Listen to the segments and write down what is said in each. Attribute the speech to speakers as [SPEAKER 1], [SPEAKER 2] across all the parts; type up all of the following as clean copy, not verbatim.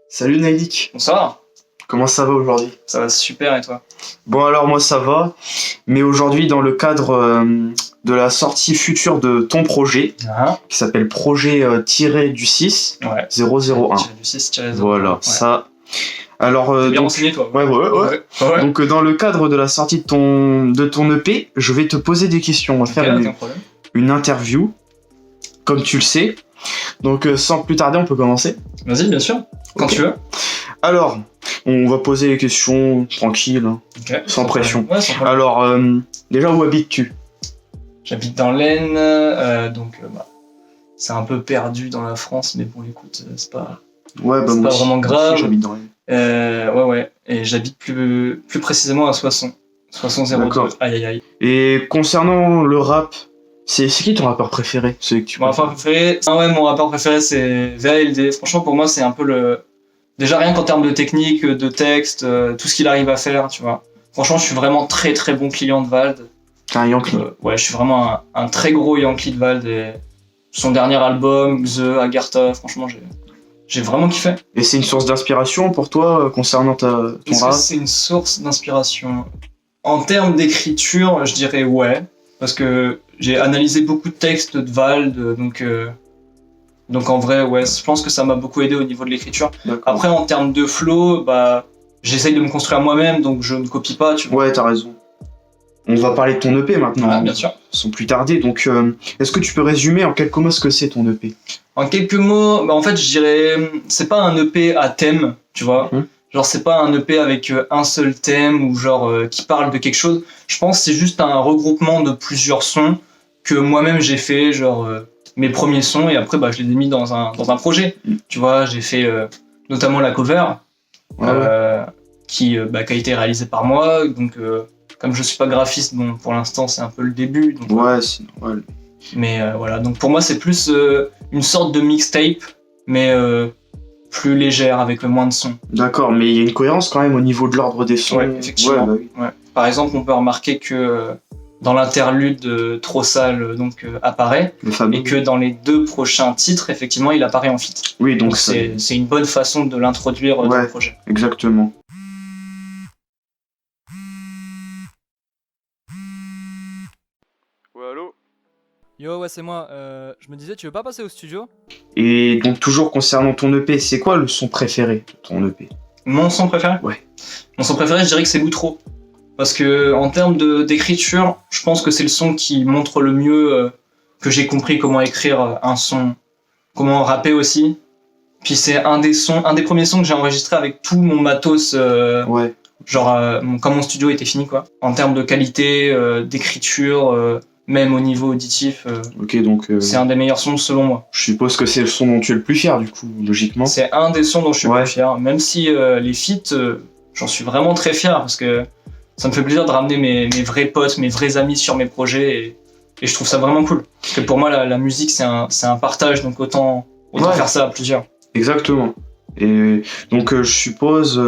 [SPEAKER 1] Salut Naïlik,
[SPEAKER 2] Bonsoir,
[SPEAKER 1] comment ça va aujourd'hui?
[SPEAKER 2] ça va super et toi?
[SPEAKER 1] Bon alors moi ça va, mais aujourd'hui dans le cadre de la sortie future de ton projet,
[SPEAKER 2] Ah,
[SPEAKER 1] qui s'appelle projet tiré du 6
[SPEAKER 2] ouais.
[SPEAKER 1] 001.
[SPEAKER 2] Tiré du 6, tiré 0.
[SPEAKER 1] Voilà,
[SPEAKER 2] Ouais.
[SPEAKER 1] ça. Alors
[SPEAKER 2] T'es bien
[SPEAKER 1] donc,
[SPEAKER 2] renseigné toi.
[SPEAKER 1] ouais.
[SPEAKER 2] Ouais.
[SPEAKER 1] Donc dans le cadre de la sortie de ton EP, je vais te poser des questions. On va
[SPEAKER 2] Ok,
[SPEAKER 1] faire
[SPEAKER 2] aucun problème.
[SPEAKER 1] une interview, comme tu le sais. Donc sans plus tarder, on peut commencer.
[SPEAKER 2] Vas-y, bien sûr, quand
[SPEAKER 1] Ok.
[SPEAKER 2] tu veux.
[SPEAKER 1] Alors, on va poser les questions tranquilles, hein.
[SPEAKER 2] Ok.
[SPEAKER 1] Sans pression.
[SPEAKER 2] Problème. Ouais, sans problème.
[SPEAKER 1] Alors, déjà où habites-tu?
[SPEAKER 2] J'habite dans l'Aisne, donc c'est un peu perdu dans la France, mais bon, écoute, c'est pas.
[SPEAKER 1] Ouais, bah
[SPEAKER 2] C'est
[SPEAKER 1] moi
[SPEAKER 2] pas
[SPEAKER 1] aussi,
[SPEAKER 2] vraiment
[SPEAKER 1] moi
[SPEAKER 2] grave.
[SPEAKER 1] aussi, j'habite dans les...
[SPEAKER 2] Ouais. Et j'habite plus précisément à Soissons. Soissons 02.
[SPEAKER 1] D'accord.
[SPEAKER 2] Aïe.
[SPEAKER 1] Et concernant le rap, c'est qui ton rappeur préféré? Celui que tu
[SPEAKER 2] Mon rappeur préféré, mon rappeur préféré c'est VALD. Franchement, pour moi, c'est un peu le. Déjà, rien qu'en termes de technique, de texte, tout ce qu'il arrive à faire, tu vois. Franchement, je suis vraiment très très bon client de Vald.
[SPEAKER 1] T'es un Yankee.
[SPEAKER 2] Ouais, je suis vraiment un très gros Yankee de Vald. Et son dernier album, The Agartha, franchement, j'ai vraiment kiffé.
[SPEAKER 1] Et c'est une source d'inspiration pour toi concernant ton
[SPEAKER 2] Est-ce que
[SPEAKER 1] rap?
[SPEAKER 2] c'est une source d'inspiration? En termes d'écriture, je dirais ouais. Parce que j'ai analysé beaucoup de textes de Vald, donc en vrai, ouais, je pense que ça m'a beaucoup aidé au niveau de l'écriture.
[SPEAKER 1] D'accord.
[SPEAKER 2] Après, en termes de flow, j'essaye de me construire moi-même, donc je ne copie pas, tu vois.
[SPEAKER 1] Ouais, t'as raison. On va parler de ton EP maintenant,
[SPEAKER 2] Ah, bien sûr.
[SPEAKER 1] sans plus tarder. Donc, est-ce que tu peux résumer en quelques mots ce que c'est ton EP?
[SPEAKER 2] En quelques mots, en fait, je dirais, c'est pas un EP à thème, tu vois. Genre, c'est pas un EP avec un seul thème ou genre qui parle de quelque chose. Je pense que c'est juste un regroupement de plusieurs sons que moi-même j'ai fait, genre mes premiers sons, et après, je les ai mis dans un projet. Tu vois, j'ai fait notamment la cover, qui a été réalisée par moi. Donc, comme je suis pas graphiste, bon, pour l'instant, c'est un peu le début. Donc,
[SPEAKER 1] Ouais, c'est normal.
[SPEAKER 2] mais voilà, donc pour moi, c'est plus une sorte de mixtape, mais plus légère, avec moins de sons.
[SPEAKER 1] D'accord, mais il y a une cohérence quand même au niveau de l'ordre des sons.
[SPEAKER 2] Ouais, effectivement.
[SPEAKER 1] Ouais, bah oui.
[SPEAKER 2] Ouais. Par exemple, on peut remarquer que dans l'interlude, Trop Sale apparaît,
[SPEAKER 1] Le fameux.
[SPEAKER 2] et que dans les 2 prochains titres, effectivement, il apparaît en feat.
[SPEAKER 1] Oui, donc
[SPEAKER 2] Donc c'est une bonne façon de l'introduire dans le projet.
[SPEAKER 1] Exactement.
[SPEAKER 3] Ouais, allô?
[SPEAKER 4] Yo, ouais, c'est moi. Je me disais, tu veux pas passer au studio?
[SPEAKER 1] Et donc, toujours concernant ton EP, c'est quoi le son préféré de ton EP?
[SPEAKER 2] Mon son préféré?
[SPEAKER 1] Ouais.
[SPEAKER 2] Mon son préféré, je dirais que c'est L'Outro. Parce que en termes d'écriture, je pense que c'est le son qui montre le mieux que j'ai compris comment écrire un son, comment rapper aussi. Puis c'est un des premiers sons que j'ai enregistré avec tout mon matos,
[SPEAKER 1] Ouais.
[SPEAKER 2] genre quand mon studio était fini, quoi. En termes de qualité, d'écriture, même au niveau auditif,
[SPEAKER 1] Ok, donc
[SPEAKER 2] c'est un des meilleurs sons selon moi.
[SPEAKER 1] je suppose que c'est le son dont tu es le plus fier, du coup, logiquement.
[SPEAKER 2] C'est un des sons dont je suis
[SPEAKER 1] Ouais.
[SPEAKER 2] plus fier, même si les feats, j'en suis vraiment très fier, parce que ça me fait plaisir de ramener mes vrais potes, mes vrais amis sur mes projets, et je trouve ça vraiment cool. Parce que pour moi, la musique, c'est un partage, donc autant
[SPEAKER 1] Ouais.
[SPEAKER 2] faire ça à plusieurs.
[SPEAKER 1] Exactement. Et donc, je suppose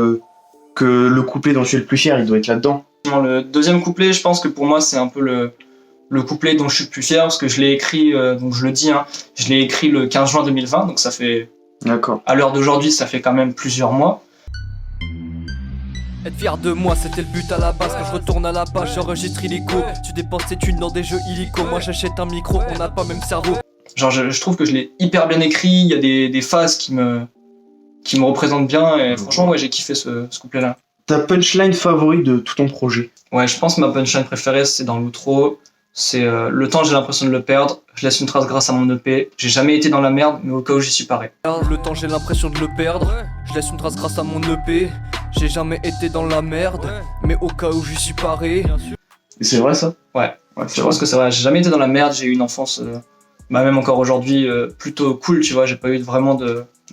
[SPEAKER 1] que le couplet dont tu es le plus fier, il doit être là-dedans.
[SPEAKER 2] Le deuxième couplet, je pense que pour moi, c'est un peu le couplet dont je suis le plus fier, parce que je l'ai écrit, donc je le dis, je l'ai écrit le 15 juin 2020, donc ça fait,
[SPEAKER 1] D'accord.
[SPEAKER 2] à l'heure d'aujourd'hui, ça fait quand même plusieurs mois.
[SPEAKER 4] Être fier de moi, c'était le but à la base. Quand je retourne à la page, j'enregistre illico. Tu dépenses tes thunes dans des jeux illico. Moi, j'achète un micro, on n'a pas le même cerveau.
[SPEAKER 2] Genre, je trouve que je l'ai hyper bien écrit, il y a des phases qui me représentent bien, et franchement, ouais, j'ai kiffé ce couplet-là.
[SPEAKER 1] Ta punchline favorite de tout ton projet?
[SPEAKER 2] Ouais, je pense que ma punchline préférée, c'est dans l'outro. C'est le temps, j'ai l'impression de le perdre. Je laisse une trace grâce à mon EP. J'ai jamais été dans la merde, mais au cas où j'y suis pareil.
[SPEAKER 4] Le temps, j'ai l'impression de le perdre. Je laisse une trace grâce à mon EP. J'ai jamais été dans la merde, mais au cas où j'y suis paré.
[SPEAKER 1] Et c'est vrai, ça?
[SPEAKER 2] Ouais,
[SPEAKER 1] c'est
[SPEAKER 2] je
[SPEAKER 1] vrai.
[SPEAKER 2] pense que c'est vrai. J'ai jamais été dans la merde, j'ai eu une enfance, même encore aujourd'hui, plutôt cool, tu vois. J'ai pas eu vraiment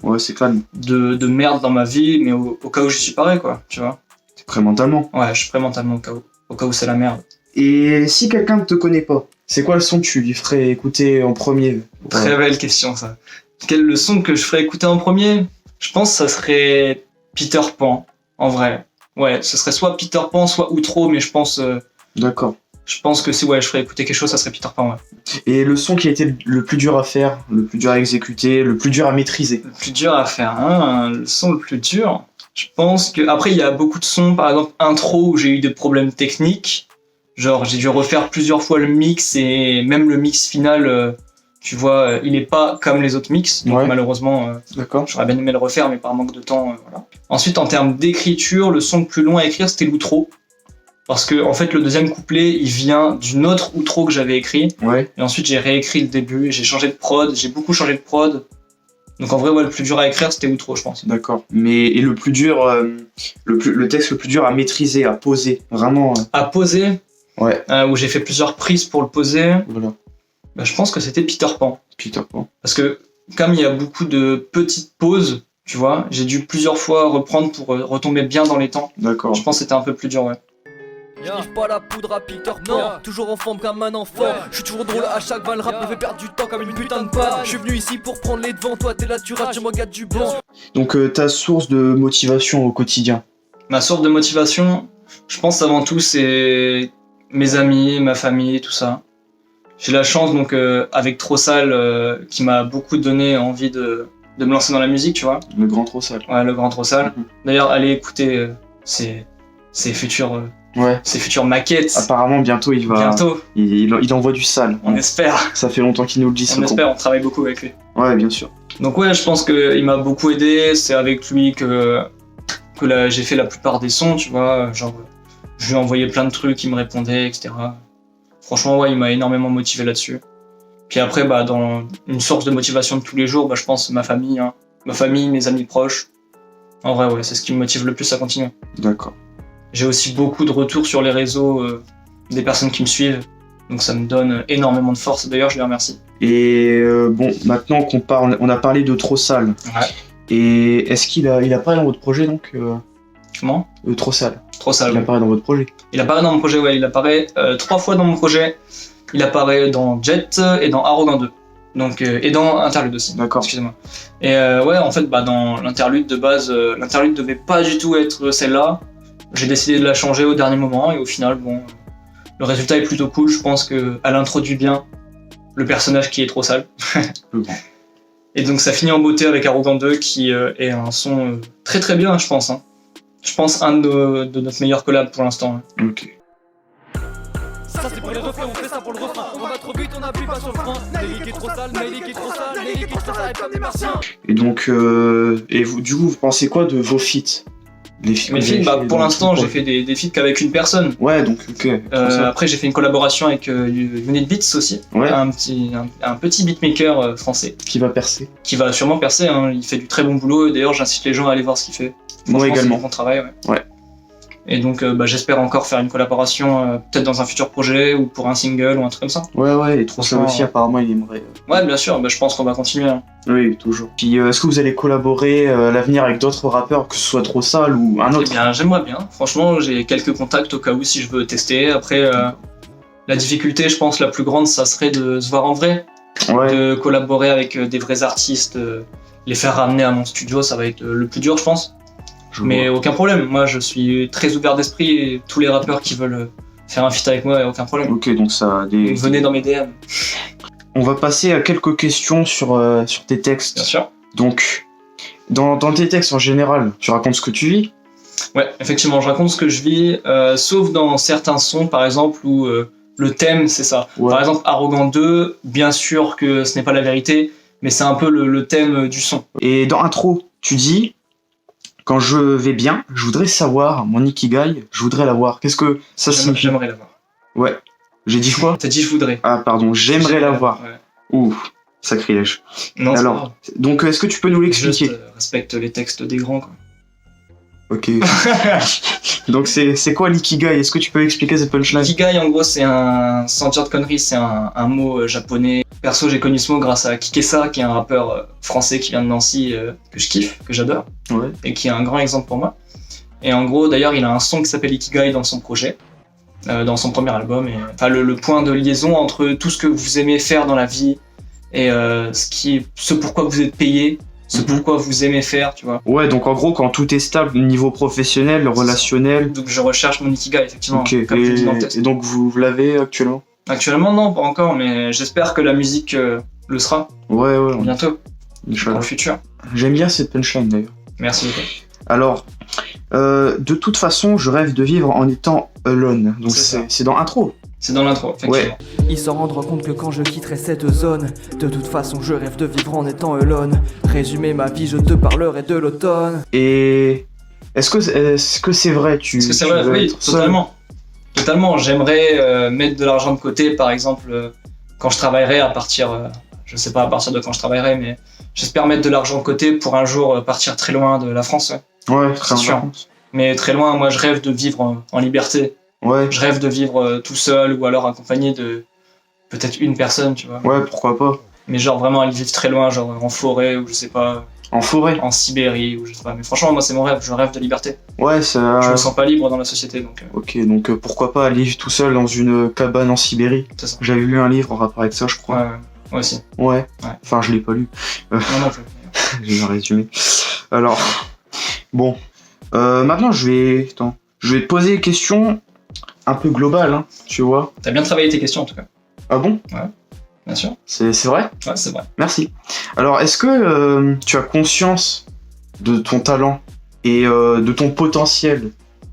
[SPEAKER 1] Ouais, c'est calme.
[SPEAKER 2] de merde dans ma vie, mais au cas où j'y suis pareil, quoi, tu vois.
[SPEAKER 1] C'est prêt mentalement.
[SPEAKER 2] Ouais, je suis prêt mentalement au cas où c'est la merde.
[SPEAKER 1] Et si quelqu'un ne te connaît pas, c'est quoi le son que tu lui ferais écouter en premier?
[SPEAKER 2] Très belle question, ça. Quel le son que je ferais écouter en premier? Je pense que ça serait Peter Pan, en vrai. Ouais, ce serait soit Peter Pan, soit Outro, mais je pense
[SPEAKER 1] D'accord.
[SPEAKER 2] je pense que si ouais, je ferais écouter quelque chose, ça serait Peter Pan. Ouais.
[SPEAKER 1] Et le son qui a été le plus dur à faire, le plus dur à exécuter, le plus dur à maîtriser?
[SPEAKER 2] Le plus dur à faire, hein, le son le plus dur. Je pense que après il y a beaucoup de sons, par exemple intro où j'ai eu des problèmes techniques. Genre j'ai dû refaire plusieurs fois le mix et même le mix final, tu vois, il est pas comme les autres mix. Donc malheureusement,
[SPEAKER 1] D'accord.
[SPEAKER 2] j'aurais bien aimé le refaire, mais par manque de temps, voilà. Ensuite en termes d'écriture, le son le plus long à écrire c'était l'outro. Parce que en fait le deuxième couplet il vient d'une autre outro que j'avais écrit.
[SPEAKER 1] Ouais.
[SPEAKER 2] Et ensuite j'ai réécrit le début, j'ai changé de prod, j'ai beaucoup changé de prod. Donc en vrai ouais, le plus dur à écrire c'était outro je pense.
[SPEAKER 1] D'accord. Mais et le plus dur, le texte le plus dur à maîtriser, à poser, vraiment.
[SPEAKER 2] À poser,
[SPEAKER 1] Ouais.
[SPEAKER 2] où j'ai fait plusieurs prises pour le poser,
[SPEAKER 1] Voilà.
[SPEAKER 2] bah, je pense que c'était Peter Pan.
[SPEAKER 1] Peter Pan.
[SPEAKER 2] Parce que comme il y a beaucoup de petites pauses, tu vois, j'ai dû plusieurs fois reprendre pour retomber bien dans les temps.
[SPEAKER 1] D'accord.
[SPEAKER 2] Je pense que c'était un peu plus dur ouais.
[SPEAKER 4] Je kiffe pas la poudre à Peter Pan, toujours en forme comme un enfant. Je suis toujours drôle à chaque balle, le rap me fait perdre du temps comme une putain de panne. Je suis venu ici pour prendre les devants, toi t'es là tu rates, je moi gâte du banc.
[SPEAKER 1] Donc ta source de motivation au quotidien?
[SPEAKER 2] Ma source de motivation, je pense avant tout c'est mes amis, ma famille, tout ça. J'ai la chance donc avec Trop Sale qui m'a beaucoup donné envie de me lancer dans la musique, tu vois.
[SPEAKER 1] Le grand trop sale.
[SPEAKER 2] Ouais, le grand Trop Sale. D'ailleurs, allez écouter ses futures maquettes.
[SPEAKER 1] Apparemment bientôt il va.
[SPEAKER 2] Bientôt,
[SPEAKER 1] Il envoie du sale.
[SPEAKER 2] on espère.
[SPEAKER 1] Ça fait longtemps qu'il nous le dit.
[SPEAKER 2] On espère, on travaille beaucoup avec lui.
[SPEAKER 1] Ouais, bien sûr.
[SPEAKER 2] Donc ouais, je pense qu'il m'a beaucoup aidé. C'est avec lui que j'ai fait la plupart des sons, tu vois. Genre, je lui ai envoyé plein de trucs, il me répondait, etc. Franchement, ouais, il m'a énormément motivé là-dessus. Puis après, bah, dans une source de motivation de tous les jours, bah, je pense ma famille, hein. Ma famille, mes amis proches. En vrai, ouais, c'est ce qui me motive le plus à continuer.
[SPEAKER 1] D'accord.
[SPEAKER 2] J'ai aussi beaucoup de retours sur les réseaux des personnes qui me suivent. Donc ça me donne énormément de force. D'ailleurs, je les remercie.
[SPEAKER 1] Et bon, maintenant qu'on parle, on a parlé de Trop Sale.
[SPEAKER 2] Ouais.
[SPEAKER 1] Et est-ce qu'il apparaît dans votre projet donc
[SPEAKER 2] Comment
[SPEAKER 1] Trop Sale.
[SPEAKER 2] Trop sale.
[SPEAKER 1] Il apparaît dans votre projet.
[SPEAKER 2] Il apparaît dans mon projet, ouais. Il apparaît 3 fois dans mon projet. Il apparaît dans Jet et dans Arrogant 2. Donc, et dans Interlude aussi.
[SPEAKER 1] D'accord.
[SPEAKER 2] Excusez-moi. Et ouais, en fait, bah, dans l'interlude de base, l'interlude devait pas du tout être celle-là. J'ai décidé de la changer au dernier moment et au final, bon, le résultat est plutôt cool. Je pense qu'elle introduit bien le personnage qui est Trop Sale.
[SPEAKER 1] Le grand.
[SPEAKER 2] Et donc ça finit en beauté avec Arrogant 2 qui est un son très très bien, je pense. Hein. Je pense un de notre meilleurs collabs pour l'instant. Hein.
[SPEAKER 1] Ok.
[SPEAKER 4] Ça c'est pour les refrains, on fait ça pour le refrain. On va trop vite, on appuie pas sur le frein. Nelly qui est trop sale, Nelly qui est trop sale, Nelly qui est trop sale, comme des martiens.
[SPEAKER 1] Et donc, et vous, du coup, vous pensez quoi de vos feats?
[SPEAKER 2] Mes feats, bah, pour l'instant, j'ai fait des feats qu'avec une personne.
[SPEAKER 1] Ouais, donc, ok.
[SPEAKER 2] Après, j'ai fait une collaboration avec Unit Beats aussi,
[SPEAKER 1] Ouais.
[SPEAKER 2] un petit beatmaker français
[SPEAKER 1] Qui va percer.
[SPEAKER 2] qui va sûrement percer. Hein. Il fait du très bon boulot. D'ailleurs, j'incite les gens à aller voir ce qu'il fait.
[SPEAKER 1] Moi
[SPEAKER 2] Franchement,
[SPEAKER 1] également.
[SPEAKER 2] c'est du bon travail. Ouais.
[SPEAKER 1] Ouais.
[SPEAKER 2] Et donc, bah, j'espère encore faire une collaboration, peut-être dans un futur projet ou pour un single ou un truc comme ça.
[SPEAKER 1] Ouais, et Trop Sale
[SPEAKER 2] Franchement,
[SPEAKER 1] aussi, apparemment, il aimerait.
[SPEAKER 2] Ouais, bien sûr. Bah, je pense qu'on va continuer. Hein.
[SPEAKER 1] Oui, toujours. Puis, est-ce que vous allez collaborer à l'avenir avec d'autres rappeurs, que ce soit Trop Sale ou un
[SPEAKER 2] Eh
[SPEAKER 1] autre?
[SPEAKER 2] bien, j'aimerais bien. Franchement, j'ai quelques contacts au cas où si je veux tester. Après, la difficulté, je pense, la plus grande, ça serait de se voir en vrai,
[SPEAKER 1] Ouais.
[SPEAKER 2] de collaborer avec des vrais artistes, les faire ramener à mon studio, ça va être le plus dur, je pense.
[SPEAKER 1] Je
[SPEAKER 2] Mais
[SPEAKER 1] vois.
[SPEAKER 2] aucun problème. Moi, je suis très ouvert d'esprit et tous les rappeurs qui veulent faire un feat avec moi, aucun problème.
[SPEAKER 1] Ok, donc ça a des.
[SPEAKER 2] Donc, venez dans mes DM,
[SPEAKER 1] On va passer à quelques questions sur tes textes.
[SPEAKER 2] bien sûr.
[SPEAKER 1] Donc, dans tes textes en général, tu racontes ce que tu vis.
[SPEAKER 2] Ouais, effectivement, je raconte ce que je vis, sauf dans certains sons, par exemple, où le thème, c'est ça.
[SPEAKER 1] Ouais.
[SPEAKER 2] Par exemple, Arrogant 2, bien sûr que ce n'est pas la vérité, mais c'est un peu le thème du son.
[SPEAKER 1] Et dans Intro, tu dis, quand je vais bien, je voudrais savoir mon ikigai, je voudrais l'avoir. Qu'est-ce que ça signifie?
[SPEAKER 2] J'aimerais l'avoir.
[SPEAKER 1] Ouais. J'ai dit quoi?
[SPEAKER 2] T'as dit je voudrais.
[SPEAKER 1] Ah, pardon, j'aimerais l'avoir.
[SPEAKER 2] Ouais.
[SPEAKER 1] Ouh, sacrilège.
[SPEAKER 2] Non, c'est pas
[SPEAKER 1] Alors,
[SPEAKER 2] grave.
[SPEAKER 1] donc, est-ce que tu peux nous
[SPEAKER 2] Juste
[SPEAKER 1] l'expliquer?
[SPEAKER 2] respecte les textes des grands, quoi.
[SPEAKER 1] Ok. Donc, c'est quoi l'ikigai? Est-ce que tu peux expliquer cette punchline?
[SPEAKER 2] Ikigai, en gros, c'est sans dire de conneries, c'est un mot japonais. Perso, j'ai connu ce mot grâce à Kikessa, qui est un rappeur français qui vient de Nancy, que je kiffe, que j'adore,
[SPEAKER 1] Ouais.
[SPEAKER 2] et qui est un grand exemple pour moi. Et en gros, d'ailleurs, il a un son qui s'appelle Ikigai dans son projet, dans son premier album. Et, enfin, le point de liaison entre tout ce que vous aimez faire dans la vie et ce pourquoi vous êtes payé, ce pourquoi vous aimez faire, tu vois.
[SPEAKER 1] Ouais, donc en gros, quand tout est stable, niveau professionnel, relationnel.
[SPEAKER 2] Donc je recherche mon ikigai, effectivement,
[SPEAKER 1] Ok,
[SPEAKER 2] comme je dis dans le test.
[SPEAKER 1] et donc vous l'avez actuellement?
[SPEAKER 2] Actuellement, non, pas encore, mais j'espère que la musique le sera
[SPEAKER 1] Ouais,
[SPEAKER 2] bientôt, dans
[SPEAKER 1] Inch'Allah.
[SPEAKER 2] le futur.
[SPEAKER 1] J'aime bien cette punchline d'ailleurs.
[SPEAKER 2] Merci beaucoup.
[SPEAKER 1] Alors, de toute façon, je rêve de vivre en étant alone. Donc
[SPEAKER 2] C'est ça.
[SPEAKER 1] c'est dans intro.
[SPEAKER 2] C'est dans l'intro, effectivement.
[SPEAKER 4] Ils s'en rendront compte que quand je quitterai cette zone, de toute façon je rêve de vivre en étant alone. Résumer ma vie, je te parlerai de l'automne.
[SPEAKER 1] Et est-ce que c'est vrai
[SPEAKER 2] Est-ce que c'est
[SPEAKER 1] tu
[SPEAKER 2] vrai?
[SPEAKER 1] veux
[SPEAKER 2] Oui,
[SPEAKER 1] être seul?
[SPEAKER 2] totalement. Totalement. J'aimerais mettre de l'argent de côté, par exemple, quand je travaillerai à partir, je sais pas à partir de quand je travaillerai, mais j'espère mettre de l'argent de côté pour un jour partir très loin de la France. Ouais.
[SPEAKER 1] Ouais, très
[SPEAKER 2] C'est sûr.
[SPEAKER 1] important.
[SPEAKER 2] Mais très loin, moi je rêve de vivre en liberté.
[SPEAKER 1] Ouais,
[SPEAKER 2] Je rêve de vivre tout seul ou alors accompagné de peut-être une personne, tu vois.
[SPEAKER 1] ouais, pourquoi pas.
[SPEAKER 2] Mais genre vraiment aller vivre très loin, genre en forêt ou je sais pas,
[SPEAKER 1] En forêt.
[SPEAKER 2] en Sibérie ou je sais pas. Mais franchement, moi c'est mon rêve, je rêve de liberté.
[SPEAKER 1] Ouais, ça.
[SPEAKER 2] Je me sens pas libre dans la société, donc
[SPEAKER 1] Ok, donc pourquoi pas aller vivre tout seul dans une cabane en Sibérie.
[SPEAKER 2] c'est ça.
[SPEAKER 1] J'avais lu un livre en rapport avec ça, je
[SPEAKER 2] Ouais,
[SPEAKER 1] crois.
[SPEAKER 2] ouais, moi aussi.
[SPEAKER 1] Ouais.
[SPEAKER 2] Ouais.
[SPEAKER 1] Enfin, je l'ai pas lu.
[SPEAKER 2] Moi non plus.
[SPEAKER 1] J'ai un résumé. Alors, bon. Maintenant, je vais te poser des questions un peu globales, hein, tu vois.
[SPEAKER 2] T'as bien travaillé tes questions en tout cas.
[SPEAKER 1] Ah bon?
[SPEAKER 2] Bien sûr.
[SPEAKER 1] C'est vrai?
[SPEAKER 2] Ouais, c'est vrai.
[SPEAKER 1] Merci. Alors, est-ce que tu as conscience de ton talent et de ton potentiel?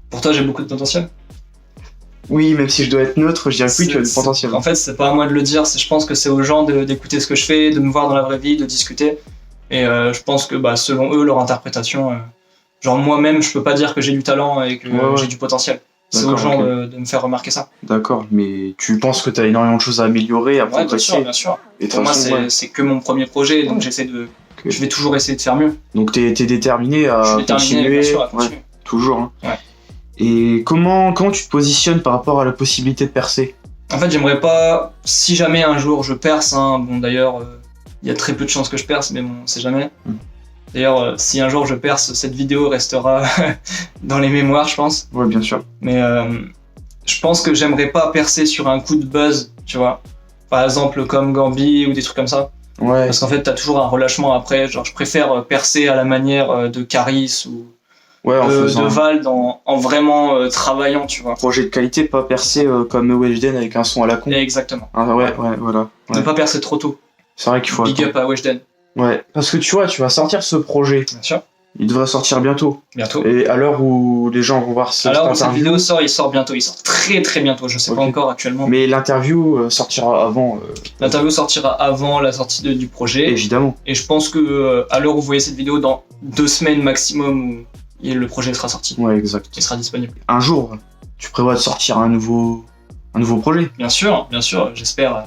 [SPEAKER 2] Pour toi, j'ai beaucoup de potentiel.
[SPEAKER 1] Oui, même si je dois être neutre, je dirais que oui, tu as du potentiel.
[SPEAKER 2] En fait, c'est pas à moi de le dire. Je pense que c'est aux gens d'écouter ce que je fais, de me voir dans la vraie vie, de discuter. Et je pense que selon eux, leur interprétation, genre moi-même, je peux pas dire que j'ai du talent et que
[SPEAKER 1] Ouais.
[SPEAKER 2] j'ai du potentiel. C'est aux
[SPEAKER 1] D'accord,
[SPEAKER 2] gens
[SPEAKER 1] ok.
[SPEAKER 2] de me faire remarquer ça.
[SPEAKER 1] D'accord, mais tu penses que tu as énormément de choses à améliorer, à
[SPEAKER 2] Ouais, bien
[SPEAKER 1] progresser.
[SPEAKER 2] sûr, bien sûr.
[SPEAKER 1] Et de
[SPEAKER 2] Pour
[SPEAKER 1] toute
[SPEAKER 2] moi,
[SPEAKER 1] façon, ouais.
[SPEAKER 2] c'est que mon premier projet, donc
[SPEAKER 1] Ouais.
[SPEAKER 2] j'essaie de.
[SPEAKER 1] Ok.
[SPEAKER 2] Je vais toujours essayer de faire mieux.
[SPEAKER 1] Donc t'es déterminé à
[SPEAKER 2] Je suis déterminé,
[SPEAKER 1] continuer.
[SPEAKER 2] bien sûr, à
[SPEAKER 1] Ouais,
[SPEAKER 2] continuer.
[SPEAKER 1] toujours. Hein.
[SPEAKER 2] Ouais.
[SPEAKER 1] Et comment tu te positionnes par rapport à la possibilité de percer?
[SPEAKER 2] En fait, j'aimerais pas, si jamais un jour je perce, hein, bon d'ailleurs, il y a très peu de chances que je perce, mais bon, on sait jamais.
[SPEAKER 1] Mm.
[SPEAKER 2] D'ailleurs, si un jour je perce, cette vidéo restera dans les mémoires, je pense.
[SPEAKER 1] Ouais, bien sûr.
[SPEAKER 2] Mais je pense que j'aimerais pas percer sur un coup de buzz, tu vois. Par exemple, comme Gambi ou des trucs comme ça.
[SPEAKER 1] Ouais.
[SPEAKER 2] Parce qu'en fait, t'as toujours un relâchement après. Genre, je préfère percer à la manière de Caris ou
[SPEAKER 1] Ouais, en
[SPEAKER 2] de
[SPEAKER 1] faisant un
[SPEAKER 2] Vald en vraiment travaillant, tu vois.
[SPEAKER 1] projet de qualité, pas percer comme Weshden avec un son à la con.
[SPEAKER 2] Exactement.
[SPEAKER 1] Ah ouais, voilà.
[SPEAKER 2] Ne
[SPEAKER 1] Ouais.
[SPEAKER 2] pas percer trop tôt.
[SPEAKER 1] C'est vrai qu'il faut
[SPEAKER 2] Big
[SPEAKER 1] attendre.
[SPEAKER 2] up à Weshden,
[SPEAKER 1] Ouais, parce que tu vois, tu vas sortir ce projet.
[SPEAKER 2] bien sûr.
[SPEAKER 1] Il devrait sortir bientôt.
[SPEAKER 2] Bientôt.
[SPEAKER 1] Et à l'heure où les gens vont voir cette
[SPEAKER 2] Alors, cette
[SPEAKER 1] interview.
[SPEAKER 2] vidéo sort, il sort bientôt. Il sort très très bientôt. Je sais pas
[SPEAKER 1] Ok.
[SPEAKER 2] encore actuellement.
[SPEAKER 1] Mais l'interview sortira avant,
[SPEAKER 2] L'interview sortira avant la sortie du projet.
[SPEAKER 1] évidemment.
[SPEAKER 2] Et je pense que à l'heure où vous voyez cette vidéo, dans 2 semaines maximum, où le projet sera sorti.
[SPEAKER 1] Ouais, exact.
[SPEAKER 2] Il sera disponible.
[SPEAKER 1] Un jour, tu prévois de sortir un nouveau projet.
[SPEAKER 2] Bien sûr, j'espère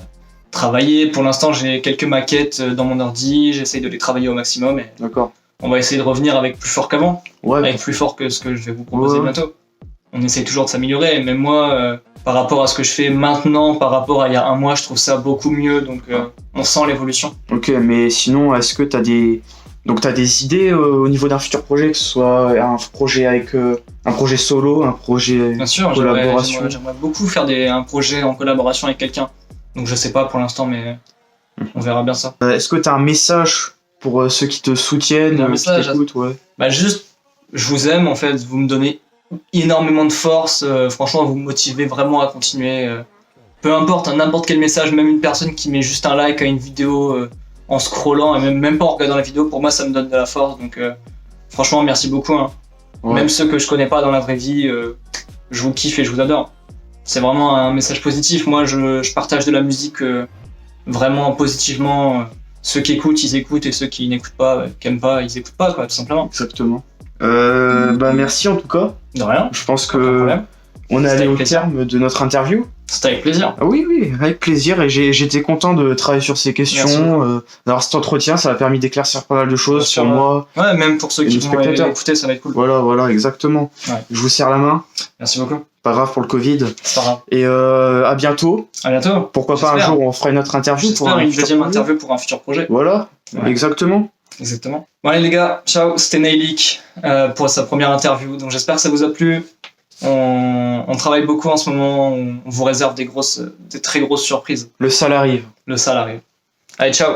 [SPEAKER 2] travailler. Pour l'instant, j'ai quelques maquettes dans mon ordi. J'essaye de les travailler au maximum. Et
[SPEAKER 1] D'accord.
[SPEAKER 2] on va essayer de revenir avec plus fort qu'avant.
[SPEAKER 1] Ouais,
[SPEAKER 2] Avec plus fort que ce que je vais vous proposer
[SPEAKER 1] Ouais.
[SPEAKER 2] bientôt. On essaye toujours de s'améliorer. Et même moi, par rapport à ce que je fais maintenant, par rapport à il y a un mois, je trouve ça beaucoup mieux. Donc, on sent l'évolution.
[SPEAKER 1] ok, mais sinon, est-ce que t'as des idées au niveau d'un futur projet, que ce soit un projet avec un projet solo, un projet
[SPEAKER 2] Bien sûr,
[SPEAKER 1] collaboration.
[SPEAKER 2] j'aimerais beaucoup faire un projet en collaboration avec quelqu'un. Donc, je sais pas pour l'instant, mais on verra bien ça.
[SPEAKER 1] Est-ce que t'as un message pour ceux qui te soutiennent,
[SPEAKER 2] Un
[SPEAKER 1] qui
[SPEAKER 2] message,
[SPEAKER 1] t'écoutent, ouais.
[SPEAKER 2] Bah, juste, je vous aime en fait. Vous me donnez énormément de force. Franchement, vous me motivez vraiment à continuer. Peu importe, hein, n'importe quel message, même une personne qui met juste un like à une vidéo en scrollant et même pas en regardant la vidéo, pour moi, ça me donne de la force. Donc, franchement, merci beaucoup. Hein.
[SPEAKER 1] Ouais.
[SPEAKER 2] Même ceux que je connais pas dans la vraie vie, je vous kiffe et je vous adore. C'est vraiment un message positif. Moi, je partage de la musique vraiment positivement. Ceux qui écoutent, ils écoutent, et ceux qui n'écoutent pas, qui aiment pas, ils écoutent pas, quoi, tout simplement.
[SPEAKER 1] Exactement. Bah merci en tout cas.
[SPEAKER 2] De rien,
[SPEAKER 1] Je pense
[SPEAKER 2] aucun
[SPEAKER 1] que
[SPEAKER 2] problème.
[SPEAKER 1] on est
[SPEAKER 2] C'était
[SPEAKER 1] allé
[SPEAKER 2] avec
[SPEAKER 1] au
[SPEAKER 2] plaisir.
[SPEAKER 1] terme de notre interview.
[SPEAKER 2] C'était avec plaisir.
[SPEAKER 1] Ah oui, avec plaisir, et j'étais content de travailler sur ces
[SPEAKER 2] Merci
[SPEAKER 1] questions, d'avoir cet entretien, ça m'a permis d'éclaircir pas mal de choses
[SPEAKER 2] Bien sûr,
[SPEAKER 1] sur
[SPEAKER 2] ouais.
[SPEAKER 1] moi.
[SPEAKER 2] Ouais, même pour ceux
[SPEAKER 1] Et
[SPEAKER 2] qui
[SPEAKER 1] les
[SPEAKER 2] vont
[SPEAKER 1] spectateurs.
[SPEAKER 2] écouter, ça va être cool.
[SPEAKER 1] Voilà, exactement.
[SPEAKER 2] Ouais.
[SPEAKER 1] Je vous serre la main,
[SPEAKER 2] Merci beaucoup.
[SPEAKER 1] pas grave pour le Covid,
[SPEAKER 2] C'est pas grave.
[SPEAKER 1] et à bientôt.
[SPEAKER 2] À bientôt.
[SPEAKER 1] Pourquoi pas un
[SPEAKER 2] J'espère.
[SPEAKER 1] jour on fera une autre interview pour
[SPEAKER 2] J'espère
[SPEAKER 1] un
[SPEAKER 2] une
[SPEAKER 1] futur
[SPEAKER 2] deuxième
[SPEAKER 1] projet.
[SPEAKER 2] interview pour un futur projet.
[SPEAKER 1] Voilà,
[SPEAKER 2] Ouais.
[SPEAKER 1] exactement.
[SPEAKER 2] Exactement. Bon allez les gars, ciao, c'était Nailik pour sa première interview. Donc j'espère que ça vous a plu. On travaille beaucoup en ce moment, on vous réserve des très grosses surprises.
[SPEAKER 1] Le sale arrive.
[SPEAKER 2] Le sale arrive. Allez, ciao.